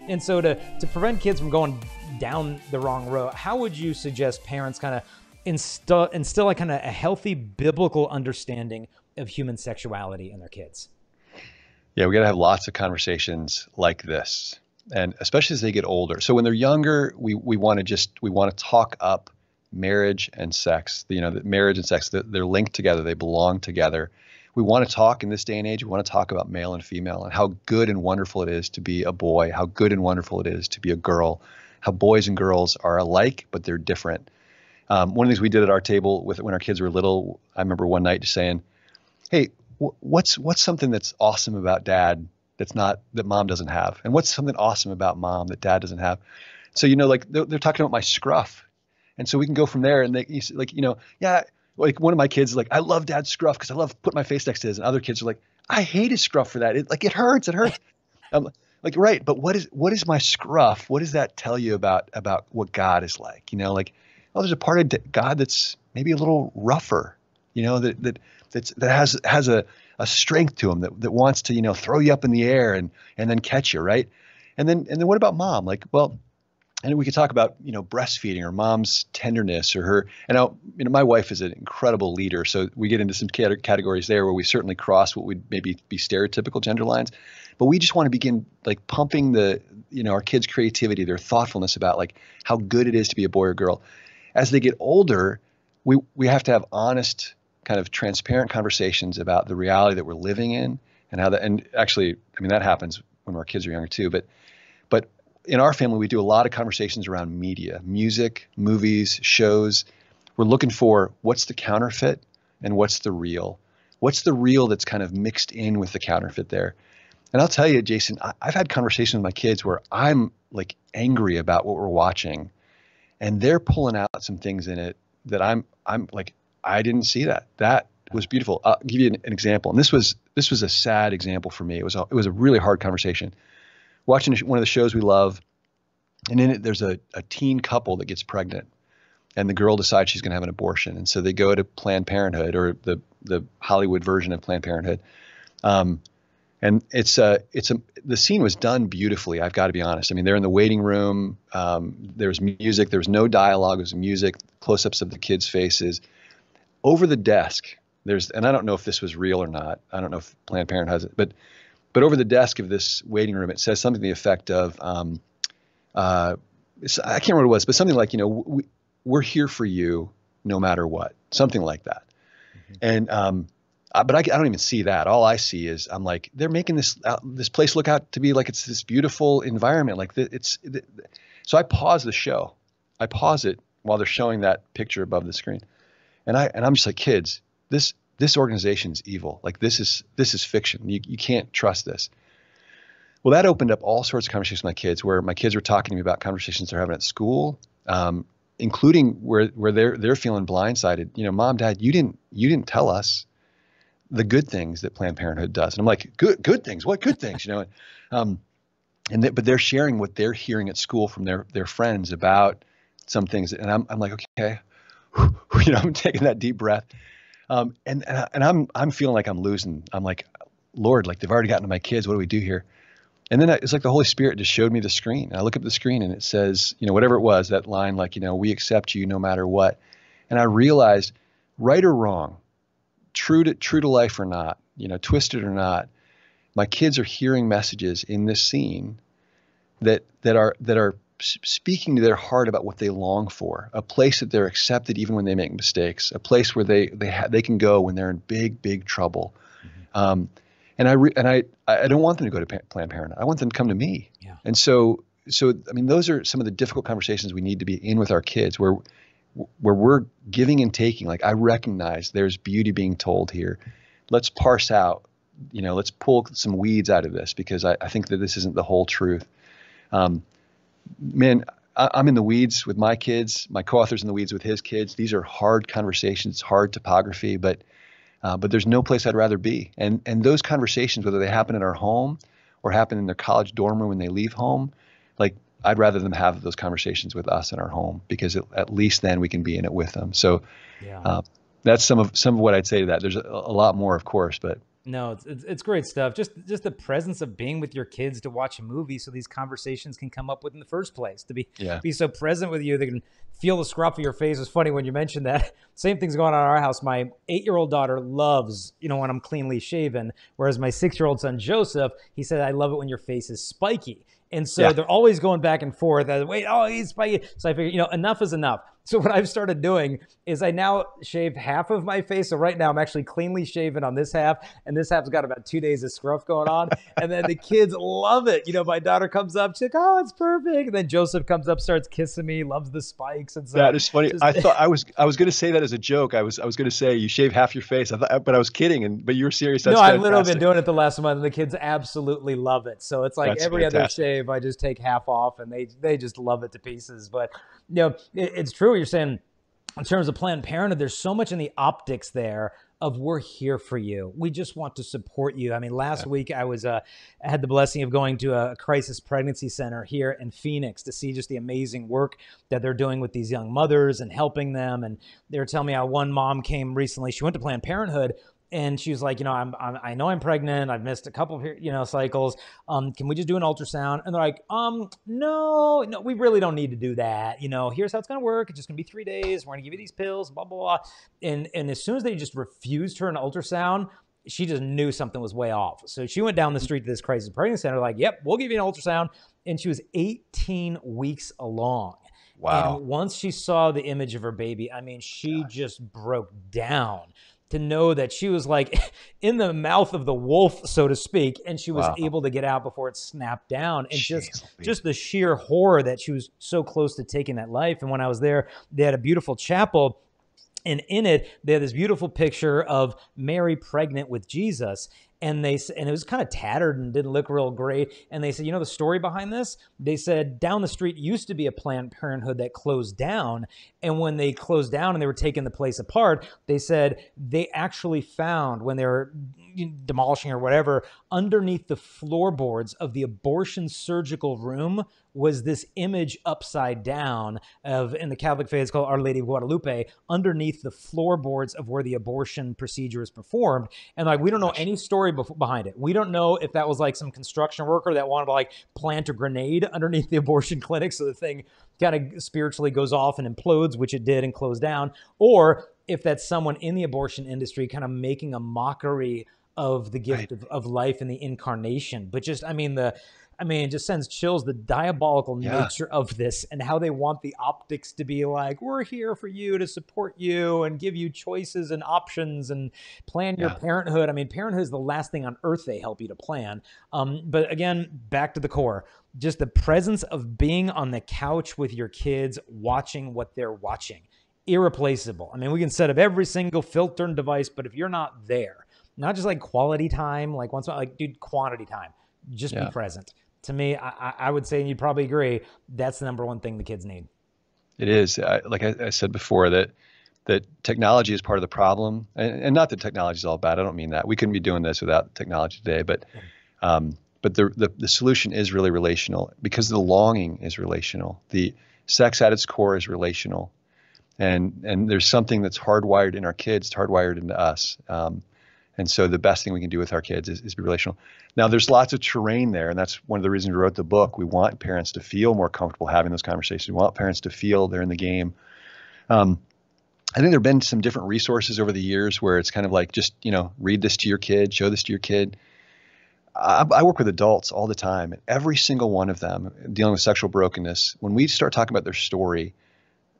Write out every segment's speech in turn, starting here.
And so to prevent kids from going down the wrong road, how would you suggest parents kind of instill like kind of a healthy biblical understanding of human sexuality in their kids? Yeah, we got to have lots of conversations like this, and especially as they get older. So when they're younger, we want to talk up marriage and sex. That marriage and sex, they're linked together, they belong together. We want to talk in this day and age. We want to talk about male and female and how good and wonderful it is to be a boy, how good and wonderful it is to be a girl, how boys and girls are alike, but they're different. One of the things we did at our table when our kids were little, I remember one night just saying, "Hey, what's something that's awesome about dad that mom doesn't have? And what's something awesome about mom that dad doesn't have?" So, like they're talking about my scruff. And so we can go from there, and yeah, like one of my kids is like, "I love dad's scruff because I love putting my face next to his." And other kids are like, "I hate his scruff for that. It hurts. It hurts." I'm like, right. But what is my scruff? What does that tell you about what God is like? Oh, there's a part of God that's maybe a little rougher, that has a strength to him that wants to, throw you up in the air and then catch you. Right. And then what about mom? Like, well, and we could talk about, breastfeeding or mom's tenderness or her. And my wife is an incredible leader. So we get into some categories there where we certainly cross what would maybe be stereotypical gender lines. But we just want to begin like pumping our kids' creativity, their thoughtfulness about like how good it is to be a boy or girl. As they get older, we have to have honest, kind of transparent conversations about the reality that we're living in and how that. And actually, that happens when our kids are younger too. But in our family, we do a lot of conversations around media, music, movies, shows. We're looking for what's the counterfeit and what's the real. What's the real that's kind of mixed in with the counterfeit there? And I'll tell you, Jason, I've had conversations with my kids where I'm like angry about what we're watching, and they're pulling out some things in it that I'm like, I didn't see that. That was beautiful. I'll give you an example. And this was a sad example for me. It was a really hard conversation. Watching one of the shows we love, and in it there's a teen couple that gets pregnant, and the girl decides she's going to have an abortion, and so they go to Planned Parenthood, or the Hollywood version of Planned Parenthood, and the scene was done beautifully. I've got to be honest. They're in the waiting room. There's music. There was no dialogue. It was music. Close-ups of the kids' faces. Over the desk, and I don't know if this was real or not. I don't know if Planned Parenthood has it, but over the desk of this waiting room, it says something to the effect of, I can't remember what it was, but something like, we're here for you no matter what, something like that. Mm-hmm. And, but I don't even see that. All I see is I'm like, they're making this place look out to be like it's this beautiful environment. Like so I pause the show. I pause it while they're showing that picture above the screen. And I'm just like, kids, this organization is evil. Like this is fiction. You can't trust this. Well, that opened up all sorts of conversations with my kids, where my kids were talking to me about conversations they're having at school, including where they're feeling blindsided. Mom, Dad, you didn't tell us the good things that Planned Parenthood does. And I'm like, good things? What good things? But they're sharing what they're hearing at school from their friends about some things. And I'm like, okay, I'm taking that deep breath. And I'm feeling like I'm losing. I'm like, Lord, like they've already gotten to my kids. What do we do here? And then it's like the Holy Spirit just showed me the screen. And I look at the screen and it says, whatever it was, that line, like, we accept you no matter what. And I realized, right or wrong, true to life or not, twisted or not, my kids are hearing messages in this scene that are speaking to their heart about what they long for, a place that they're accepted even when they make mistakes, a place where they can go when they're in big trouble. Mm-hmm. And I don't want them to go to Planned Parenthood. I want them to come to me. Yeah. And so those are some of the difficult conversations we need to be in with our kids, where we're giving and taking. Like, I recognize there's beauty being told here. Let's parse out, let's pull some weeds out of this, because I think that this isn't the whole truth. Man, I'm in the weeds with my kids. My co-author's in the weeds with his kids. These are hard conversations, hard topography, but there's no place I'd rather be. And those conversations, whether they happen in our home or happen in their college dorm room when they leave home, like, I'd rather them have those conversations with us in our home, because at least then we can be in it with them. So that's some of what I'd say to that. There's a lot more, of course, but No, it's great stuff. Just the presence of being with your kids to watch a movie, so these conversations can come up with in the first place. To Yeah. be so present with you, they can feel the scruff of your face. It's funny when you mentioned that. Same thing's going on in our house. My 8-year-old daughter loves, when I'm cleanly shaven, whereas my 6-year-old son Joseph, he said, "I love it when your face is spiky." And so Yeah. they're always going back and forth. Wait, oh, he's spiky. So I figure, enough is enough. So what I've started doing is I now shave half of my face. So right now I'm actually cleanly shaven on this half, and this half's got about 2 days of scruff going on. And then the kids love it. My daughter comes up, she's like, "Oh, it's perfect." And then Joseph comes up, starts kissing me, loves the spikes. And so That is funny. just, I thought I was going to say that as a joke. I was going to say you shave half your face. But I was kidding. But you were serious. That's no, I've fantastic. literally been doing it the last month, and the kids absolutely love it. So it's like That's every other fantastic. shave, I just take half off, and they just love it to pieces. But it's true what you're saying. In terms of Planned Parenthood, there's so much in the optics there of we're here for you. We just want to support you. I mean, last week I had the blessing of going to a crisis pregnancy center here in Phoenix to see just the amazing work that they're doing with these young mothers and helping them. And they were telling me how one mom came recently. She went to Planned Parenthood, and she was like, I know I'm pregnant. I've missed a couple of, cycles. Can we just do an ultrasound? And they're like, no, we really don't need to do that. Here's how it's going to work. It's just going to be 3 days. We're going to give you these pills, blah, blah, blah. And as soon as they just refused her an ultrasound, she just knew something was way off. So she went down the street to this crisis pregnancy center, like, "Yep, we'll give you an ultrasound." And she was 18 weeks along. Wow. And once she saw the image of her baby, I mean, she just broke down to know that she was like in the mouth of the wolf, so to speak, and she was able to get out before it snapped down. And just the sheer horror that she was so close to taking that life. And when I was there, they had a beautiful chapel, and in it, they had this beautiful picture of Mary pregnant with Jesus. And it was kind of tattered and didn't look real great. And they said, the story behind this? They said down the street used to be a Planned Parenthood that closed down. And when they closed down and they were taking the place apart, they said they actually found, when they were demolishing or whatever, underneath the floorboards of the abortion surgical room was this image upside down in the Catholic faith, it's called Our Lady of Guadalupe, underneath the floorboards of where the abortion procedure is performed. And like, we don't know any story behind it. We don't know if that was like some construction worker that wanted to like plant a grenade underneath the abortion clinic so the thing kind of spiritually goes off and implodes, which it did and closed down, or if that's someone in the abortion industry kind of making a mockery of the gift of life and the incarnation. But just, it just sends chills, the diabolical nature of this and how they want the optics to be like, we're here for you to support you and give you choices and options and plan your parenthood. Parenthood is the last thing on earth they help you to plan. But again, back to the core, just the presence of being on the couch with your kids, watching what they're watching. Irreplaceable. We can set up every single filter and device, but if you're not there, not just like quality time, like once in a while, like dude, quantity time, just be present. To me, I would say, and you'd probably agree, that's the number one thing the kids need. It is. Like I said before, that technology is part of the problem, and not that technology is all bad. I don't mean that. We couldn't be doing this without technology today, but the solution is really relational, because the longing is relational. The sex at its core is relational, and there's something that's hardwired in our kids, it's hardwired into us. And so the best thing we can do with our kids is be relational. Now, there's lots of terrain there, and that's one of the reasons we wrote the book. We want parents to feel more comfortable having those conversations. We want parents to feel they're in the game. I think there have been some different resources over the years where it's kind of like, just, read this to your kid, show this to your kid. I work with adults all the time, and every single one of them dealing with sexual brokenness, when we start talking about their story,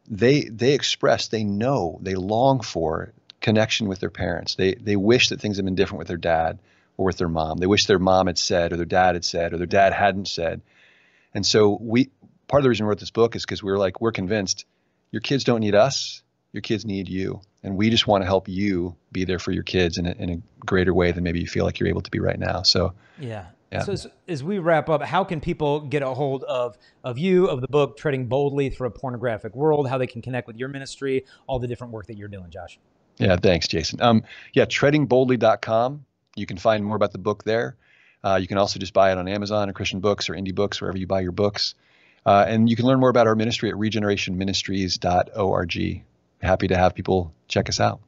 they express, they know, they long for connection with their parents. They wish that things had been different with their dad or with their mom. They wish their mom had said, or their dad had said, or their dad hadn't said. And so part of the reason we wrote this book is because we're convinced your kids don't need us, your kids need you. And we just want to help you be there for your kids in a greater way than maybe you feel like you're able to be right now. So yeah. So as we wrap up, how can people get a hold of you, of the book, Treading Boldly Through a Pornographic World, how they can connect with your ministry, all the different work that you're doing, Josh? Yeah, thanks, Jason. Treadingboldly.com. You can find more about the book there. You can also just buy it on Amazon or Christian Books or Indie Books, wherever you buy your books. And you can learn more about our ministry at regenerationministries.org. Happy to have people check us out.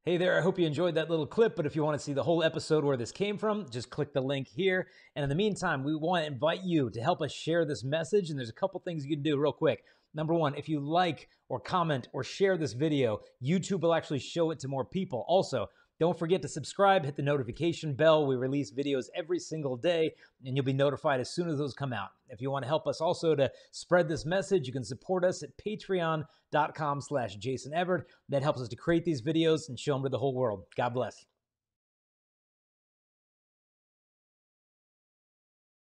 Hey there, I hope you enjoyed that little clip, but if you want to see the whole episode where this came from, just click the link here. And in the meantime, we want to invite you to help us share this message, and there's a couple things you can do real quick. Number one, if you like or comment or share this video, YouTube will actually show it to more people. Also, don't forget to subscribe, hit the notification bell. We release videos every single day, and you'll be notified as soon as those come out. If you want to help us also to spread this message, you can support us at patreon.com/Jason Everett. That helps us to create these videos and show them to the whole world. God bless.